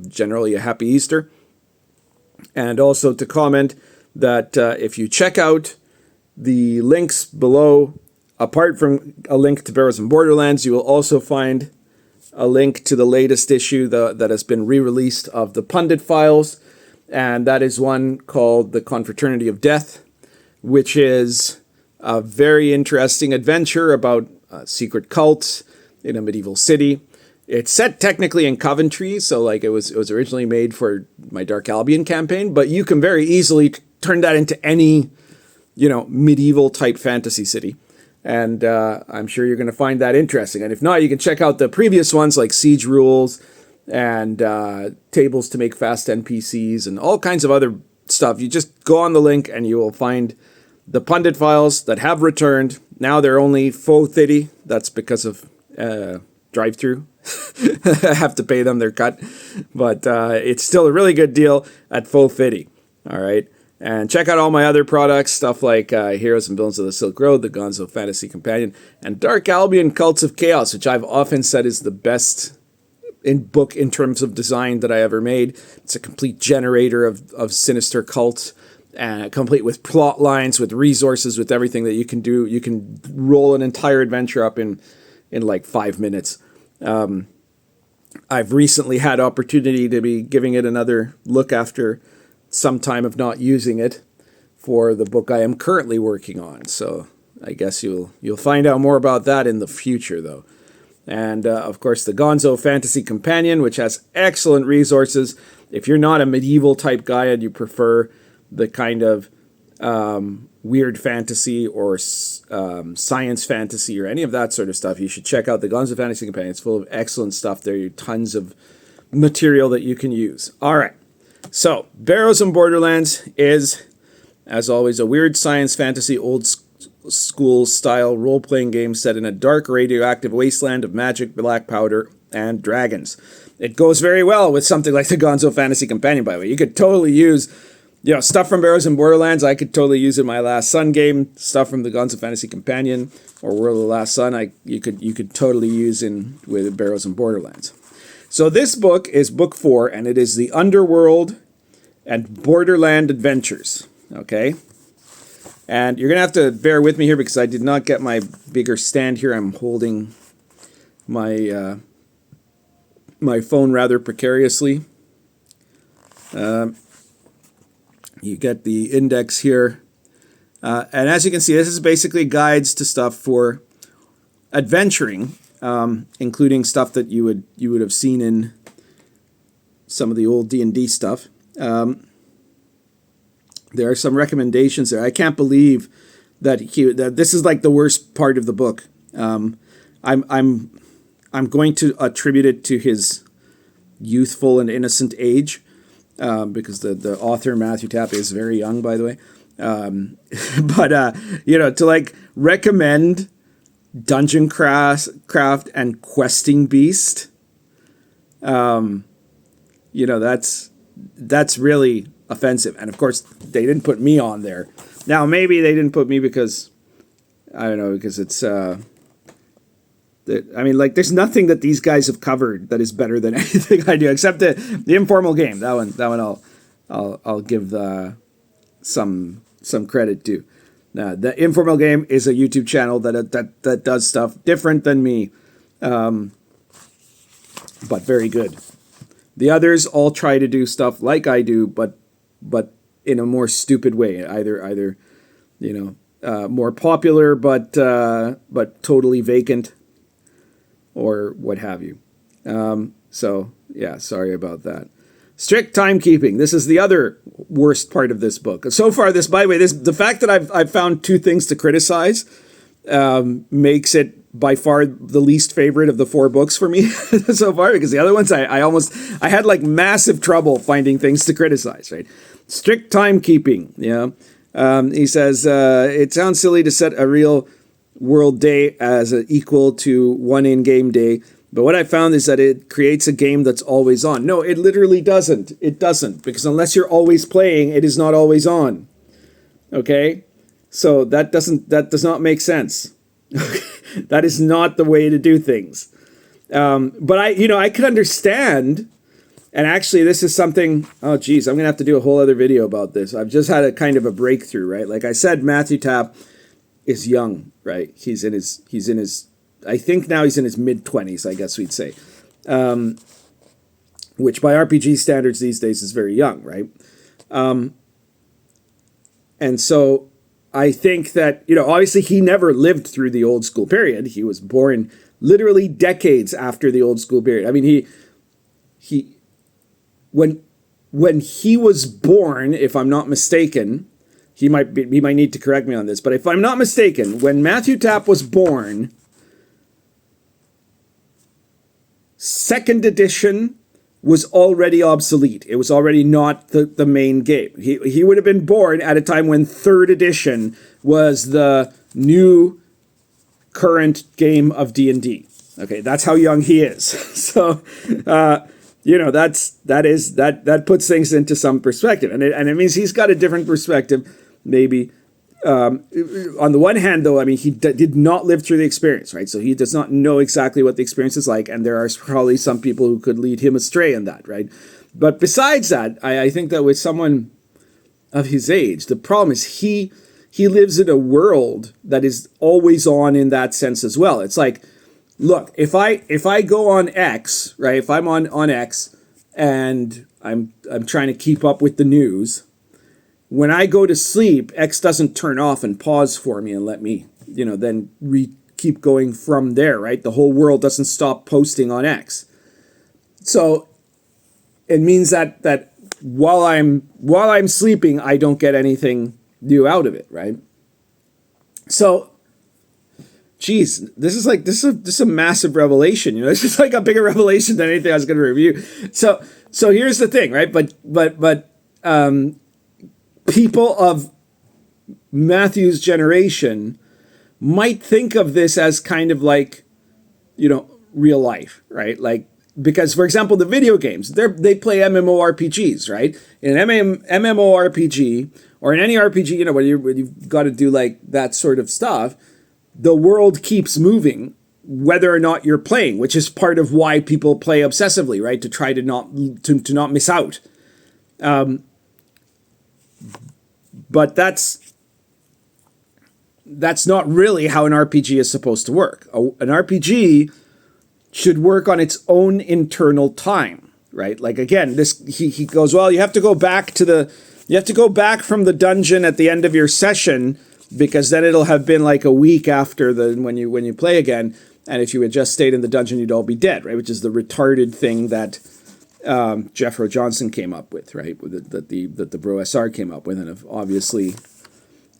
generally a happy Easter. And also to comment that if you check out the links below, apart from a link to Barrows and Borderlands, you will also find a link to the latest issue that has been re-released of the Pundit files, and that is one called The Confraternity of Death, which is a very interesting adventure about secret cults in a medieval city. It's set technically in Coventry, so like it was originally made for my Dark Albion campaign, but you can very easily turn that into any, medieval type fantasy city. And I'm sure you're going to find that interesting. And if not, you can check out the previous ones like Siege Rules and Tables to Make Fast NPCs and all kinds of other stuff. You just go on the link and you will find the Pundit files that have returned. Now they're only $4.50. That's because of drive-through. I have to pay them their cut. But it's still a really good deal at $4.50. All right. And check out all my other products, stuff like Heroes and Villains of the Silk Road, the Gonzo Fantasy Companion, and Dark Albion Cults of Chaos, which I've often said is the best book in terms of design that I ever made. It's a complete generator of sinister cults, complete with plot lines, with resources, with everything that you can do. You can roll an entire adventure up in like 5 minutes. I've recently had opportunity to be giving it another look after some time of not using it for the book I am currently working on. So I guess you'll find out more about that in the future, though. And of course, the Gonzo Fantasy Companion, which has excellent resources. If you're not a medieval type guy and you prefer the kind of weird fantasy or science fantasy or any of that sort of stuff, you should check out the Gonzo Fantasy Companion. It's full of excellent stuff. There are tons of material that you can use. All right. So, Barrows and Borderlands is, as always, a weird science fantasy old school style role-playing game set in a dark radioactive wasteland of magic, black powder, and dragons. It goes very well with something like the Gonzo Fantasy Companion, by the way. You could totally use, stuff from Barrows and Borderlands. I could totally use in my Last Sun game. Stuff from the Gonzo Fantasy Companion or World of the Last Sun, you could totally use with Barrows and Borderlands. So this book is book 4, and it is the Underworld and Borderland Adventures, okay? And you're going to have to bear with me here because I did not get my bigger stand here. I'm holding my my phone rather precariously. You get the index here. And as you can see, this is basically guides to stuff for adventuring, including stuff that you would have seen in some of the old D&D stuff. There are some recommendations there. I can't believe that this is like the worst part of the book. I'm going to attribute it to his youthful and innocent age, because the author Matthew Tappe is very young, by the way. But to like recommend Dungeon Craft and Questing Beast, that's really offensive. And of course, they didn't put me on there. Now, maybe they didn't put me because, I don't know, because it's, there's nothing that these guys have covered that is better than anything I do, except the informal game. That one I'll give some credit to. Now, the informal game is a YouTube channel that does stuff different than me, but very good. The others all try to do stuff like I do, but in a more stupid way. Either more popular, but totally vacant, or what have you. So yeah, sorry about that. Strict timekeeping. This is the other worst part of this book. So far, the fact that I've found 2 things to criticize makes it by far the least favorite of the 4 books for me so far, because the other ones I had like massive trouble finding things to criticize, right? Strict timekeeping. He says, it sounds silly to set a real world day as equal to one in-game day, but what I found is that it creates a game that's always on. No, it literally doesn't. It doesn't, because unless you're always playing, it is not always on. Okay? So that does not make sense. That is not the way to do things. But I could understand And actually, this is something, oh, geez, I'm going to have to do a whole other video about this. I've just had a kind of a breakthrough, right? Like I said, Matthew Tapp is young, right? He's in his, I think now he's in his mid-20s, I guess we'd say. Which by RPG standards these days is very young, right? And so I think that, obviously he never lived through the old school period. He was born literally decades after the old school period. I mean, when he was born, if I'm not mistaken, he might need to correct me on this, but if I'm not mistaken, when Matthew Tapp was born, second edition was already obsolete. It was already not the main game. He would have been born at a time when third edition was the new current game of D&D. Okay, that's how young he is. So, that puts things into some perspective, and it means he's got a different perspective, maybe. On the one hand, though, I mean, he did not live through the experience, right? So he does not know exactly what the experience is like, and there are probably some people who could lead him astray in that, right? But besides that, I think that with someone of his age, the problem is he lives in a world that is always on in that sense as well. It's like, look, if I go on X, right? If I'm on X and I'm trying to keep up with the news, when I go to sleep, X doesn't turn off and pause for me and let me, then keep going from there, right? The whole world doesn't stop posting on X. So it means that while I'm sleeping, I don't get anything new out of it, right? So, geez, this is a massive revelation. This is like a bigger revelation than anything I was going to review. So here's the thing, right? But people of Matthew's generation might think of this as kind of like, real life, right? Like, because, for example, the video games, they play MMORPGs, right? In an MMORPG or in any RPG, when you've got to do like that sort of stuff, the world keeps moving whether or not you're playing, which is part of why people play obsessively, right? To try to not miss out. But that's not really how an RPG is supposed to work. An RPG should work on its own internal time, right? Like, again, he goes, well, you have to go back from the dungeon at the end of your session, because then it'll have been like a week after when you play again, and if you had just stayed in the dungeon, you'd all be dead, right? Which is the retarded thing that Jeffro Johnson came up with, right? That the Bro SR came up with, and have obviously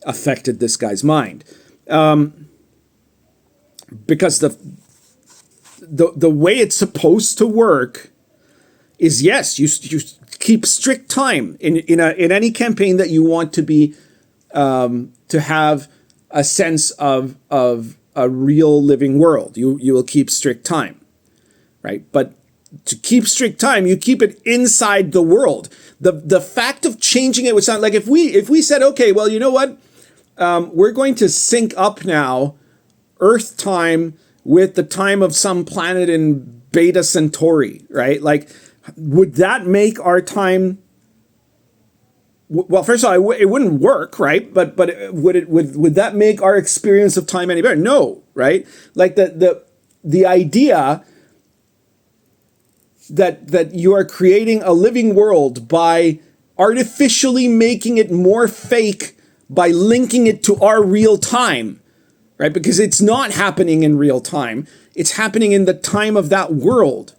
affected this guy's mind. Because the way it's supposed to work is, yes, you keep strict time in any campaign that you want to be to have a sense of a real living world. You will keep strict time, right? But to keep strict time, you keep it inside the world. The fact of changing it would sound like if we said, okay, well, you know what, we're going to sync up now Earth time with the time of some planet in Beta Centauri, right? Like, would that make our time? Well, first of all, it wouldn't work, right? But would that make our experience of time any better? No, right? Like the idea that you are creating a living world by artificially making it more fake by linking it to our real time, right? Because it's not happening in real time. It's happening in the time of that world.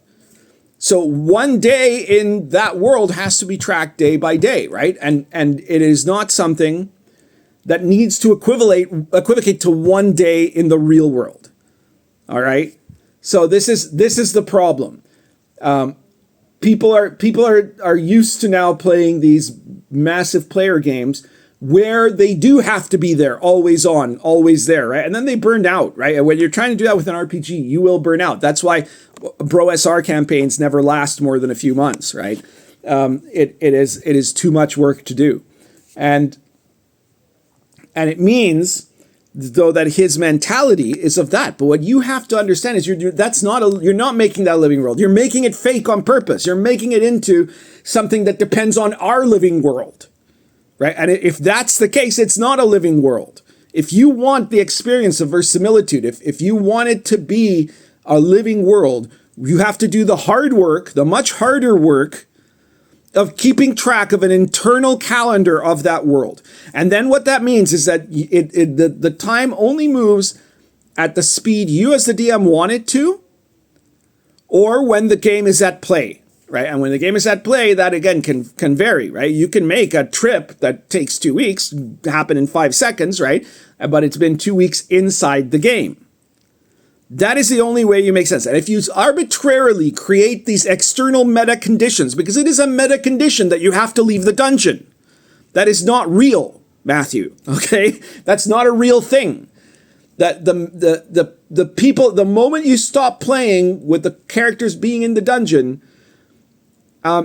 So one day in that world has to be tracked day by day, right? And it is not something that needs to equivocate to one day in the real world. All right? So this is the problem. People are used to now playing these massive player games where they do have to be there, always on, always there, right? And then they burn out, right? And when you're trying to do that with an RPG, you will burn out. That's why Bro SR campaigns never last more than a few months, right? It is too much work to do. And it means though that his mentality is of that. But what you have to understand is you're not making that living world. You're making it fake on purpose. You're making it into something that depends on our living world, right? And if that's the case, it's not a living world. If you want the experience of verisimilitude, if you want it to be a living world, you have to do the hard work, the much harder work of keeping track of an internal calendar of that world. And then what that means is that the time only moves at the speed you as the DM want it to, or when the game is at play, right? And when the game is at play, that again can vary, right? You can make a trip that takes 2 weeks happen in 5 seconds, right? But it's been 2 weeks inside the game. That is the only way you make sense. And if you arbitrarily create these external meta conditions, because it is a meta condition that you have to leave the dungeon, that is not real, Matthew, okay? That's not a real thing. That the people, the moment you stop playing with the characters being in the dungeon,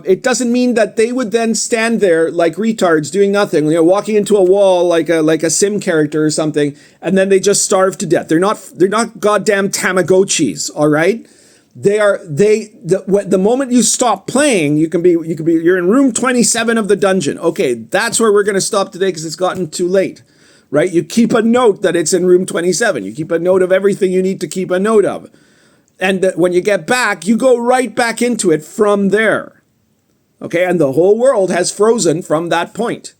it doesn't mean that they would then stand there like retards doing nothing, walking into a wall like a sim character or something, and then they just starve to death. They're not goddamn Tamagotchis, all right? The moment you stop playing, you're in room 27 of the dungeon. Okay, that's where we're going to stop today because it's gotten too late, right? You keep a note that it's in room 27. You keep a note of everything you need to keep a note of. And that when you get back, you go right back into it from there. Okay, and the whole world has frozen from that point.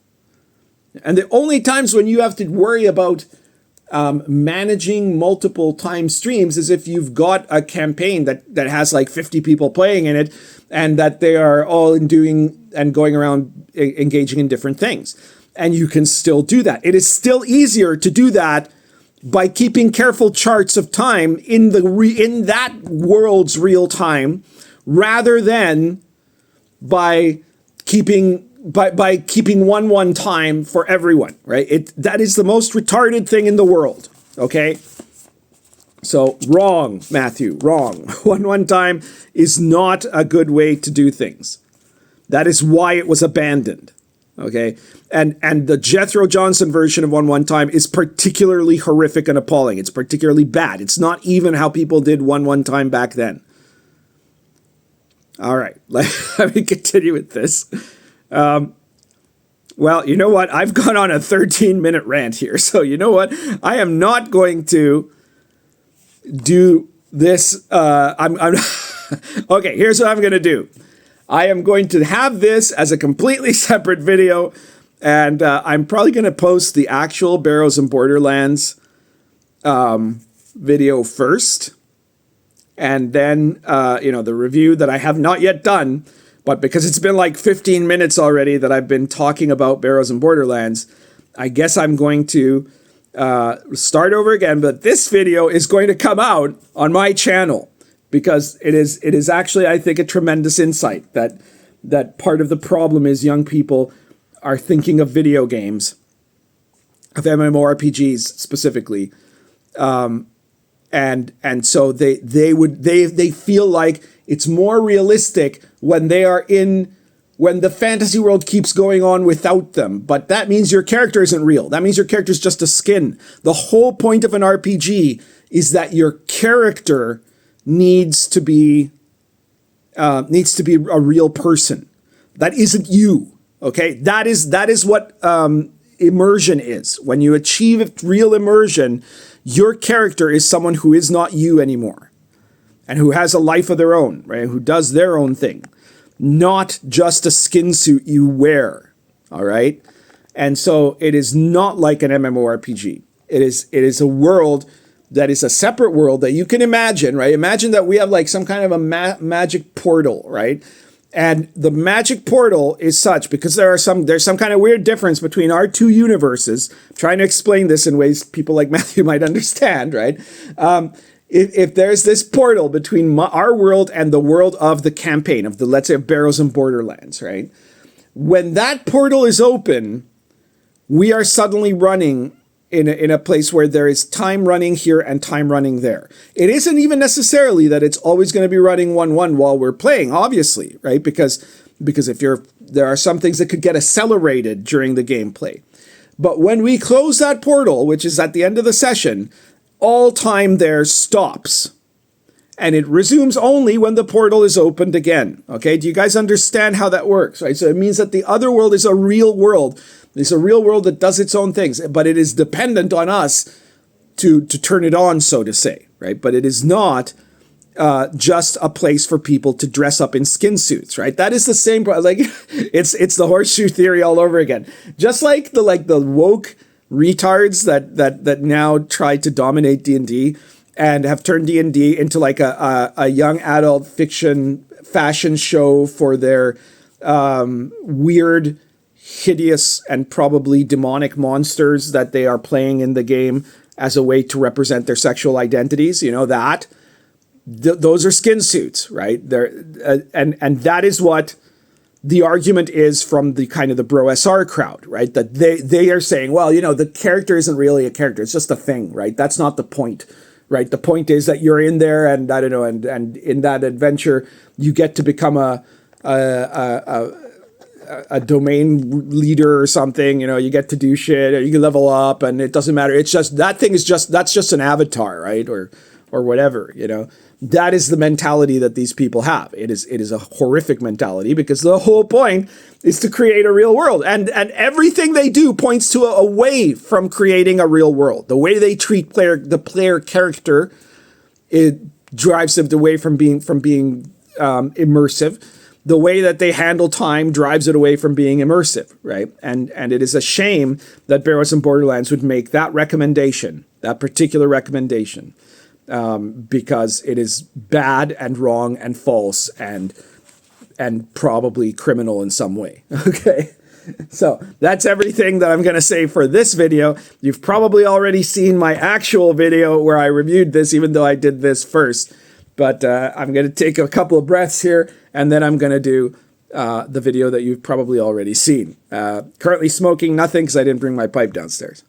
And the only times when you have to worry about managing multiple time streams is if you've got a campaign that has like 50 people playing in it, and that they are all doing and going around engaging in different things. And you can still do that. It is still easier to do that by keeping careful charts of time in that world's real time, rather than by keeping 1 time for everyone, right? That is the most retarded thing in the world, okay? So wrong, Matthew, wrong. 1 time is not a good way to do things. That is why it was abandoned, okay? And the Jethro Johnson version of 1 time is particularly horrific and appalling. It's particularly bad. It's not even how people did 1 time back then. All right, let me continue with this. Well, you know what? I've gone on a 13-minute rant here. So you know what? I am not going to do this. Okay, here's what I'm going to do. I am going to have this as a completely separate video. And I'm probably going to post the actual Barrows and Borderlands video first. And then, the review that I have not yet done, but because it's been like 15 minutes already that I've been talking about Barrows and Borderlands, I guess I'm going to start over again. But this video is going to come out on my channel because it is actually, I think, a tremendous insight that part of the problem is young people are thinking of video games, of MMORPGs specifically, and so they feel like it's more realistic when the fantasy world keeps going on without them. But that means your character isn't real. That means your character is just a skin. The whole point of an RPG is that your character needs to be a real person. That isn't you. Okay, that is what immersion is. When you achieve real immersion, your character is someone who is not you anymore, and who has a life of their own, right? Who does their own thing, not just a skin suit you wear. All right, and so it is not like an MMORPG. It is a world that is a separate world that you can imagine, right? Imagine that we have like some kind of a magic portal, right? And the magic portal is such, because there's some kind of weird difference between our two universes. I'm trying to explain this in ways people like Matthew might understand, right? If there's this portal between our world and the world of the campaign, of the, let's say, Barrows and Borderlands, right? When that portal is open, we are suddenly running in a place where there is time running here and time running there. It isn't even necessarily that it's always going to be running 1-1 while we're playing, obviously, right? Because there are some things that could get accelerated during the gameplay. But when we close that portal, which is at the end of the session, all time there stops. And it resumes only when the portal is opened again. Okay, do you guys understand how that works? Right, so it means that the other world is a real world. It's a real world that does its own things, but it is dependent on us to turn it on, so to say, right? But it is not just a place for people to dress up in skin suits, right? That is the same, like, it's the horseshoe theory all over again. Just like the woke retards that now try to dominate D&D and have turned D&D into like a young adult fiction fashion show for their weird, hideous, and probably demonic monsters that they are playing in the game as a way to represent their sexual identities. You know that those are skin suits, right? And that is what the argument is from the kind of the bro SR crowd, right? That they are saying, well, you know, the character isn't really a character; it's just a thing, right? That's not the point. Right. The point is that you're in there, and I don't know, and in that adventure, you get to become a domain leader or something. You know, you get to do shit, or you can level up, and it doesn't matter. It's just that's just an avatar, right? Or whatever. You know, that is the mentality that these people have. It is a horrific mentality because the whole point is to create a real world, and everything they do points to away from creating a real world. The way they treat the player character, it drives them away from being immersive. The way that they handle time drives it away from being immersive, right? And it is a shame that Barrows and Borderlands would make that recommendation, that particular recommendation, because it is bad and wrong and false and probably criminal in some way. Okay, so that's everything that I'm going to say for this video. You've probably already seen my actual video where I reviewed this, even though I did this first. But I'm going to take a couple of breaths here, and then I'm going to do the video that you've probably already seen. Currently smoking nothing because I didn't bring my pipe downstairs.